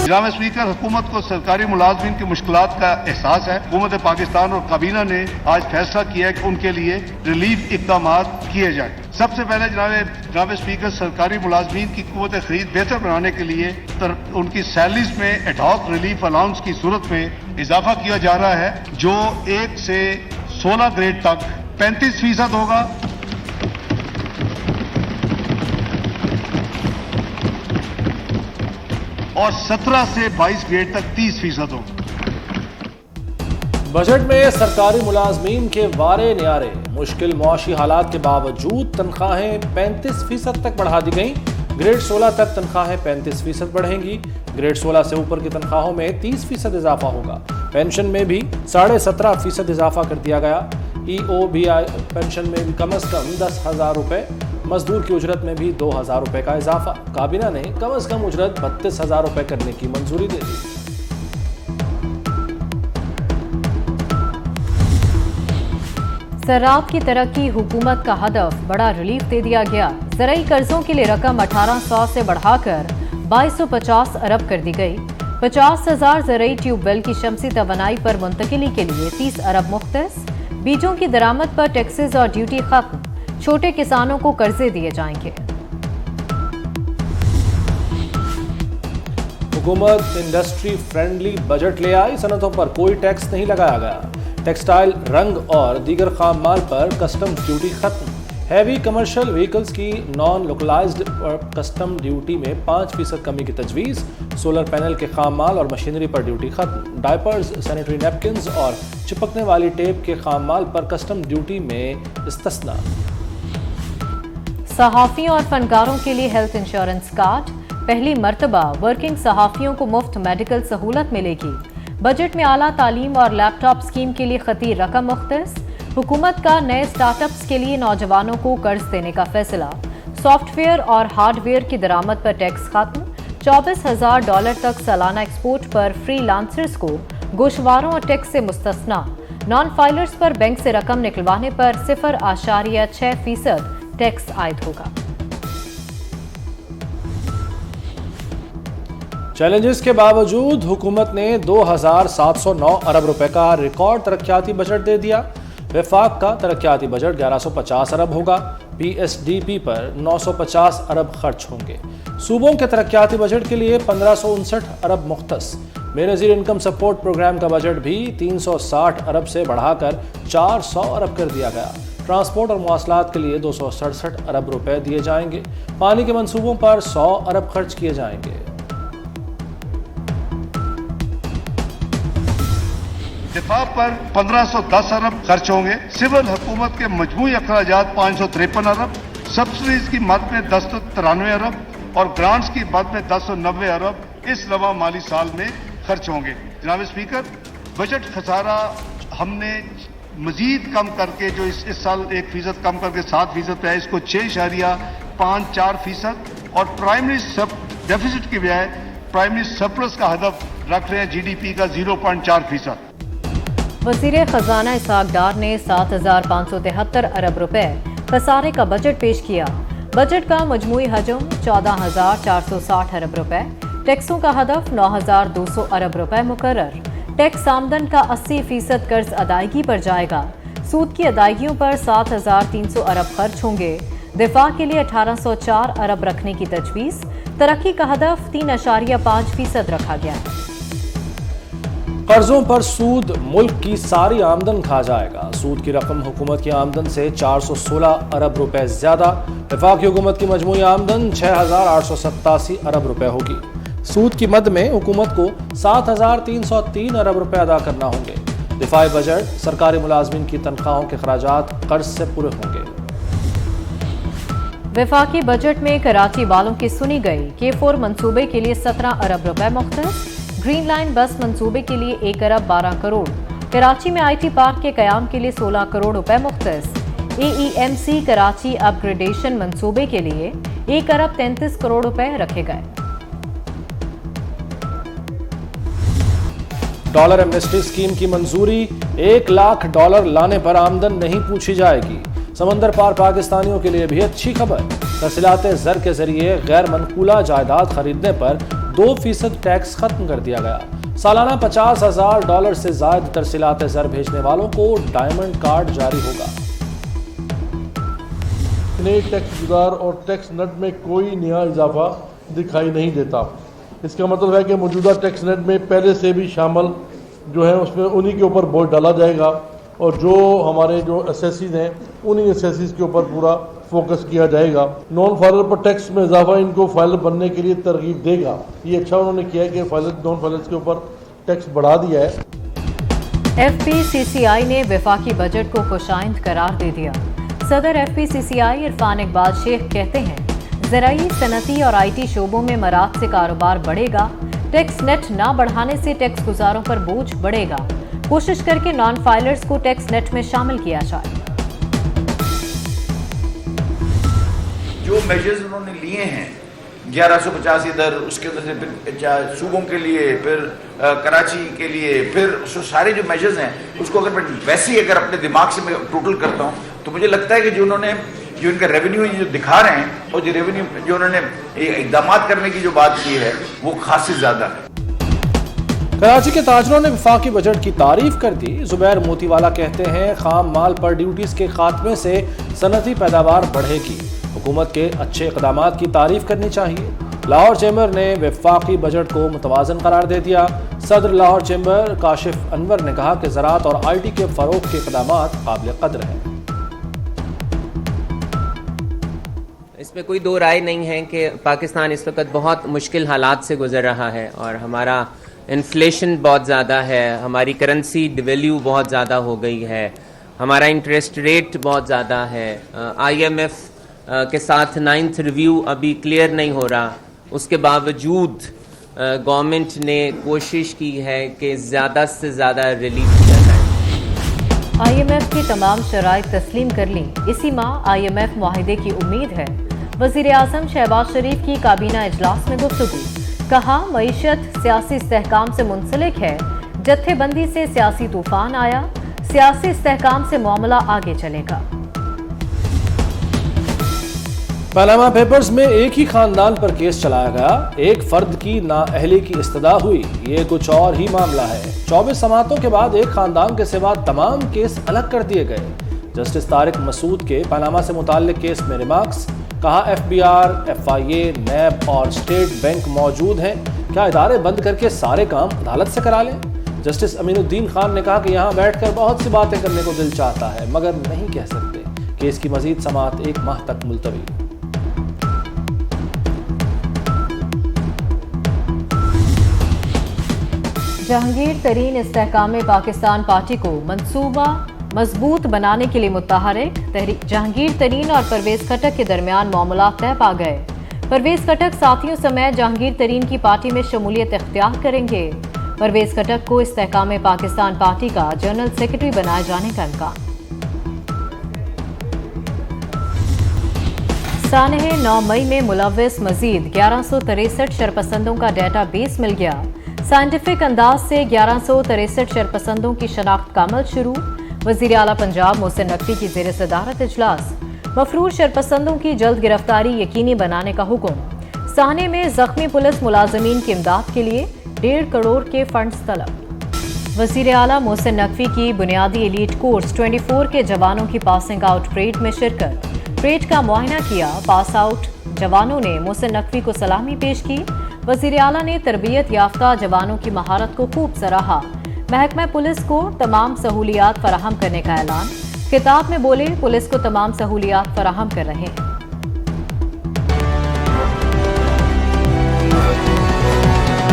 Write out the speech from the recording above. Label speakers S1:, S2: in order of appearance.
S1: जनाब स्पीकर, हुकूमत को सरकारी मुलाजमीन की मुश्किलात का एहसास है। हुकूमत पाकिस्तान और काबीना ने आज फैसला किया है कि उनके लिए रिलीफ इकदाम किए जाए। सबसे पहले जनाब स्पीकर, सरकारी मुलाजमीन की कुव्वत खरीद बेहतर बनाने के लिए उनकी सैलरीज में एडहॉक रिलीफ अलाउंस की सूरत में इजाफा किया जा रहा है, जो 1 से 16 ग्रेड तक 35% होगा और 17 से 22 ग्रेड तक 30% होगा।
S2: बजट में सरकारी मुलाजमीन के वारे न्यारे। मुश्किल मुआशी हालात के बावजूद तनख्वाहें 35% तक बढ़ा दी गईं। ग्रेड 16 तक तनख्वाहें 35% बढ़ेंगी। ग्रेड 16 से ऊपर की तनख्वाहों में 30% इजाफा होगा। पेंशन में भी 17.5% इजाफा कर दिया गया। EOBI पेंशन में भी कम अज कम 10,000 रुपये। मजदूर की उजरत में भी 2,000 रुपये का इजाफा। काबीना ने कम अज कम उजरत 32,000 रुपये करने की मंजूरी दे दी।
S3: ज़राअत की तरक्की हुकूमत का हदफ, बड़ा रिलीफ दे दिया गया। ज़राई कर्जों के लिए रकम 1800 से बढ़ाकर 2250 अरब कर दी गई। 50,000 ज़राई ट्यूबवेल की शमसी तवानाई पर मुंतकिली के लिए 30 अरब मुख्तस। बीजों की दरामद पर टैक्सेस और ड्यूटी खत्म। छोटे किसानों को कर्जे दिए जाएंगे।
S2: हुकूमत इंडस्ट्री फ्रेंडली बजट ले आई। सनतों पर कोई टैक्स नहीं लगाया गया। टेक्सटाइल, रंग और दीगर खाम माल पर कस्टम्स ड्यूटी खत्म। हैवी कमर्शियल व्हीकल्स की नॉन लोकलाइज्ड कस्टम ड्यूटी में 5% कमी की तजवीज़। सोलर पैनल के खाम माल और मशीनरी पर ड्यूटी खत्म। डायपर्स, सैनिटरी नैपकिन्स और चिपकने वाली टेप के खाम माल पर कस्टम ड्यूटी में इस्तिस्ना।
S3: सहाफ़ियों और फनकारों के लिए हेल्थ इंश्योरेंस कार्ड। पहली मर्तबा वर्किंग सहाफ़ियों को मुफ्त मेडिकल सहूलत मिलेगी। बजट में आला तालीम और लैपटॉप स्कीम के लिए खतीर रकम मुख्तस। हुकूमत का नए स्टार्टअप्स के लिए नौजवानों को कर्ज देने का फैसला। सॉफ्टवेयर और हार्डवेयर की दरामद पर टैक्स खत्म। $24,000 तक सालाना एक्सपोर्ट पर फ्री लांसर्स को गोशवारों और टैक्स से मुस्तस्ना। नॉन फाइलर्स पर बैंक से रकम निकलवाने पर 0.6% टैक्स आयद होगा।
S2: चैलेंजेस के बावजूद हुकूमत ने 2,709 अरब रुपए का रिकॉर्ड तरक्याती बजट दे दिया। वफाक का तरक्याती बजट 1150 अरब होगा। PSDP पर 950 अरब खर्च होंगे। सूबों के तरक्याती बजट के लिए 1559 अरब मुख्तस। बेनज़ीर इनकम सपोर्ट प्रोग्राम का बजट भी 360 अरब से बढ़ाकर 400 अरब कर दिया गया। ट्रांसपोर्ट और मवासलात के लिए 267 अरब रुपए दिए जाएंगे। पानी के मंसूबों पर 100 अरब खर्च किए जाएंगे।
S1: दिफा पर 1510 अरब खर्च होंगे। सिविल हुकूमत के मजमूई अखराजात 553 अरब। सब्सिडीज की मद में 1093 अरब और ग्रांट्स की मद में 1090 अरब इस रवा माली साल में खर्च होंगे। जनाब स्पीकर, बजट खसारा हमने मजीद कम करके, जो इस साल 1% कम करके 7% पे है, इसको 6.54% और प्राइमरी डेफिसिट की बजाय प्राइमरी सरप्लस का हदफ रख रहे हैं GDP का 0.4%।
S3: वज़ीर खजाना इसहाक डार ने 7,573 अरब रुपए खसारे का बजट पेश किया। बजट का मजमूई हजम 14,460 अरब रुपए। टैक्सों का हदफ 9,200 अरब रुपए मुकर्रर। टैक्स आमदन का 80% कर्ज अदायगी पर जाएगा। सूद की अदायगियों पर 7,300 अरब खर्च होंगे। दिफा के लिए 1,804 अरब रखने की तजवीज़। तरक्की का हदफ 3.5% रखा गया है।
S2: कर्जों पर सूद मुल्क की सारी आमदन खा जाएगा। सूद की रकम हुकूमत की आमदन से 416 अरब रुपए ज्यादा। वफाकी हुकूमत की मजमूई आमदन 6,887 अरब रुपए होगी। सूद की मद में हुकूमत को 7,303 अरब रुपए अदा करना होंगे। दिफाई बजट सरकारी मुलाजमीन की तनख्वाहों के खराजात कर्ज से पूरे होंगे।
S3: वफाकी बजट में कराची वालों की सुनी गई। K4 मंसूबे के लिए 17 अरब रुपए मुख्तस। ग्रीन लाइन बस मंसूबे के लिए 1 अरब 12 करोड़। कराची में IT पार्क के कयाम के लिए 16 करोड़ रुपए मुख्तस। AEMC कराची अपग्रेडेशन मंसूबे के लिए 1 अरब 33 करोड़ रुपए रखे गए।
S2: डॉलर एमनेस्टी स्कीम की मंजूरी। $1 लाख लाने पर आमदन नहीं पूछी जाएगी। समंदर पार पाकिस्तानियों के लिए भी अच्छी खबर। तहसीलात ज़र के जरिए गैर मनकूला जायदाद खरीदने पर 2% ٹیکس ختم کر دیا گیا۔ سالانہ $50,000 سے زائد ترسیلات زر بھیجنے والوں کو ڈائمنڈ کارڈ جاری ہوگا۔
S4: نئے ٹیکس گزار اور ٹیکس نیٹ میں کوئی نیا اضافہ دکھائی نہیں دیتا۔ اس کا مطلب ہے کہ موجودہ ٹیکس نیٹ میں پہلے سے بھی شامل جو ہیں اس میں انہی کے اوپر بوجھ ڈالا جائے گا، اور جو ہمارے جو اسیسیز ہیں انہی اسیسیز کے اوپر پورا فوکس کیا جائے گا۔ نان فائلر پر ٹیکس میں اضافہ ان کو فائلر بننے کے لیے ترغیب دے گا۔ یہ اچھا انہوں نے کیا ہے کہ نان فائلرز کے اوپر ٹیکس بڑھا دیا ہے۔
S3: ایف پی سی سی آئی نے وفاقی بجٹ کو خوشائند قرار دے دیا۔ صدر ایف پی سی سی آئی عرفان اقبال شیخ کہتے ہیں زرعی، صنعتی اور آئی ٹی شعبوں میں مراعات سے کاروبار بڑھے گا، ٹیکس نیٹ نہ بڑھانے سے ٹیکس گزاروں پر بوجھ بڑھے گا، کوشش کر کے نان فائلرز کو ٹیکس نیٹ میں شامل کیا جائے۔
S5: جو میجرز انہوں نے لیے ہیں 1150 ادھر، اس کے اندر سے پھر صوبوں کے لیے، پھر کراچی کے لیے، پھر سارے جو میجرز ہیں اس کو اگر میں ویسے ہی اگر اپنے دماغ سے میں ٹوٹل کرتا ہوں تو مجھے لگتا ہے کہ جو انہوں نے جو ان کا ریونیو جو دکھا رہے ہیں اور جو ریونیو جو انہوں نے اقدامات کرنے کی جو بات کی ہے وہ خاصی زیادہ ہے۔
S2: کراچی کے تاجروں نے وفاقی بجٹ کی تعریف کر دی۔ زبیر موتی والا کہتے ہیں خام مال پر ڈیوٹیز کے خاتمے سے صنعتی پیداوار بڑھے گی، حکومت کے اچھے اقدامات کی تعریف کرنی چاہیے۔ لاہور چیمبر نے وفاقی بجٹ کو متوازن قرار دے دیا۔ صدر لاہور چیمبر کاشف انور نے کہا کہ زراعت اور آئی ٹی کے فروغ کے اقدامات قابل قدر ہیں۔
S6: اس میں کوئی دو رائے نہیں ہے کہ پاکستان اس وقت بہت مشکل حالات سے گزر رہا ہے، اور ہمارا انفلیشن بہت زیادہ ہے، ہماری کرنسی ڈیویلیو بہت زیادہ ہو گئی ہے، ہمارا انٹرسٹ ریٹ بہت زیادہ ہے، آئی ایم ایف کے ساتھ 9th ریویو ابھی کلیئر نہیں ہو رہا۔ اس کے باوجود گورنمنٹ نے کوشش کی ہے کہ زیادہ سے زیادہ ریلیف کیا جائے۔
S3: آئی ایم ایف کی تمام شرائط تسلیم کر لیں، اسی ماہ آئی ایم ایف معاہدے کی امید ہے۔ وزیر اعظم شہباز شریف کی کابینہ اجلاس میں گفتگو، کہا معیشت سیاسی استحکام سے منسلک ہے، جتھے بندی سے سیاسی طوفان آیا، سیاسی استحکام سے معاملہ آگے چلے گا۔
S2: پاناما پیپرز میں ایک ہی خاندان پر کیس چلایا گیا، ایک فرد کی نااہلی کی استدعا ہوئی، یہ کچھ اور ہی معاملہ ہے۔ 24 سماعتوں کے بعد ایک خاندان کے سوا تمام کیس الگ کر دیے گئے۔ جسٹس طارق مسعود کے پاناما سے متعلق کیس میں ریمارکس، کہا F B R, F I A, NAB اور اسٹیٹ بینک موجود ہیں، کیا ادارے بند کر کے سارے کام عدالت سے کرا لیں؟ جسٹس امین الدین خان نے کہا کہ یہاں بیٹھ کر بہت سی باتیں کرنے کو دل چاہتا ہے مگر نہیں کہہ سکتے۔ کیس کی مزید سماعت 1 ماہ تک ملتوی۔
S3: جہانگیر ترین استحکام پاکستان پارٹی کو منصوبہ مضبوط بنانے کے لیے متحرک، جہانگیر ترین اور پرویز خٹک کے درمیان معاملات طے پا گئے۔ پرویز خٹک ساتھیوں سمیت جہانگیر ترین کی پارٹی میں شمولیت اختیار کریں گے۔ پرویز خٹک کو استحکام پاکستان پارٹی کا جنرل سیکرٹری بنائے جانے کا امکان۔ سانحہ 9 مئی میں ملوث مزید 1163 شرپسندوں کا ڈیٹا بیس مل گیا۔ سائنٹیفک انداز سے 1163 شرپسندوں کی شناخت کا عمل شروع۔ وزیر اعلیٰ پنجاب محسن نقوی کی زیر صدارت اجلاس، مفرور شرپسندوں کی جلد گرفتاری یقینی بنانے کا حکم۔ سانحہ میں زخمی پولیس ملازمین کی امداد کے لیے 1.5 کروڑ کے فنڈز طلب۔ وزیر اعلیٰ محسن نقوی کی بنیادی ایلیٹ کورس 24 کے جوانوں کی پاسنگ آؤٹ پریڈ میں شرکت، پریڈ کا معائنہ کیا۔ پاس آؤٹ جوانوں نے محسن نقوی کو سلامی پیش کی۔ وزیر اعلیٰ نے تربیت یافتہ جوانوں کی مہارت کو خوب سراہا۔ محکمہ پولیس کو تمام سہولیات فراہم کرنے کا اعلان، خطاب میں بولے پولیس کو تمام سہولیات فراہم کر رہے ہیں۔